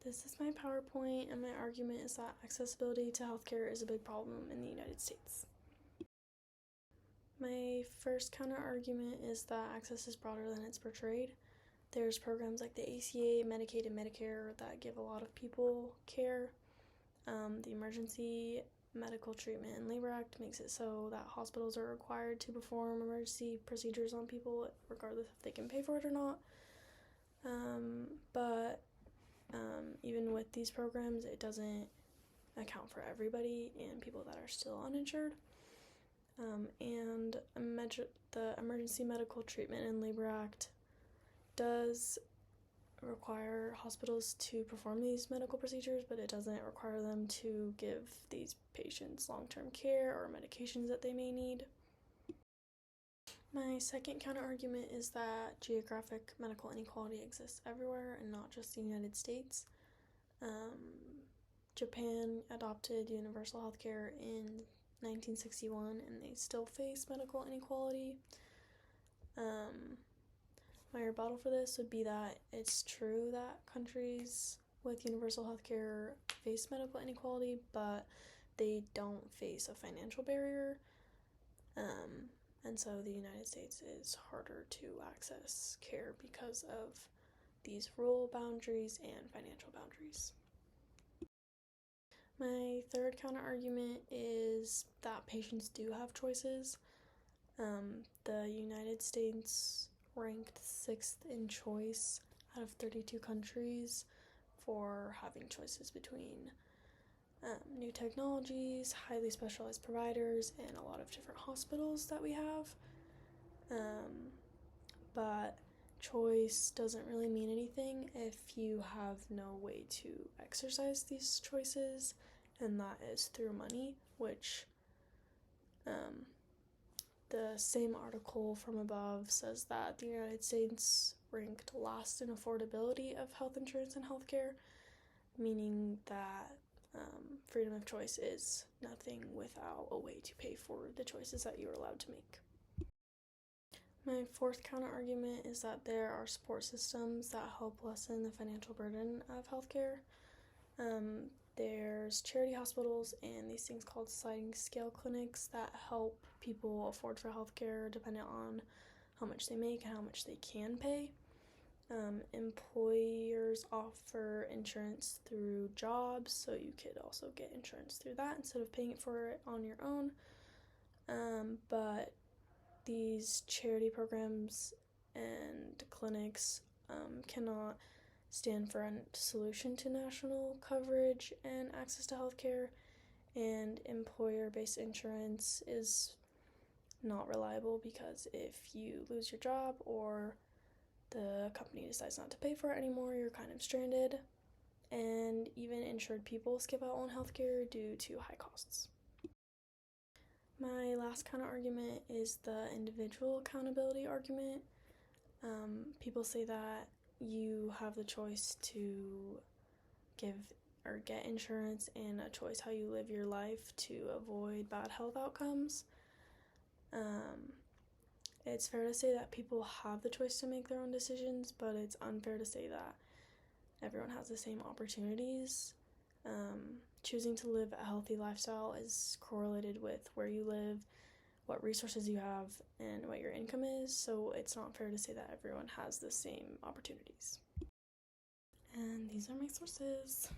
This is my PowerPoint, and my argument is that accessibility to healthcare is a big problem in the United States. My first counter argument is that access is broader than it's portrayed. There's programs like the ACA, Medicaid, and Medicare that give a lot of people care. The Emergency Medical Treatment and Labor Act makes it so that hospitals are required to perform emergency procedures on people regardless if they can pay for it or not. But even with these programs, it doesn't account for everybody and people that are still uninsured. And the Emergency Medical Treatment and Labor Act does require hospitals to perform these medical procedures, but it doesn't require them to give these patients long-term care or medications that they may need. My second counter argument is that geographic medical inequality exists everywhere and not just the United States. Japan adopted universal healthcare in 1961 and they still face medical inequality. My rebuttal for this would be that it's true that countries with universal healthcare face medical inequality, but they don't face a financial barrier. And so the United States is harder to access care because of these rural boundaries and financial boundaries. My third counter argument is that patients do have choices. The United States ranked 6th in choice out of 32 countries for having choices between new technologies, highly specialized providers, and a lot of different hospitals that we have. But choice doesn't really mean anything if you have no way to exercise these choices, and that is through money, which the same article from above says that the United States ranked last in affordability of health insurance and healthcare, meaning that freedom of choice is nothing without a way to pay for the choices that you're allowed to make. My fourth counter argument is that there are support systems that help lessen the financial burden of healthcare. There's charity hospitals and these things called sliding scale clinics that help people afford for healthcare depending on how much they make and how much they can pay. Employers offer insurance through jobs, so you could also get insurance through that instead of paying for it on your own. But these charity programs and clinics cannot stand for a solution to national coverage and access to healthcare, and employer-based insurance is not reliable because if you lose your job or the company decides not to pay for it anymore, you're kind of stranded, and even insured people skip out on healthcare due to high costs. My last counter argument is the individual accountability argument. People say that you have the choice to give or get insurance and a choice how you live your life to avoid bad health outcomes. It's fair to say that people have the choice to make their own decisions, but it's unfair to say that everyone has the same opportunities. Choosing to live a healthy lifestyle is correlated with where you live, what resources you have, and what your income is, so it's not fair to say that everyone has the same opportunities. And these are my sources.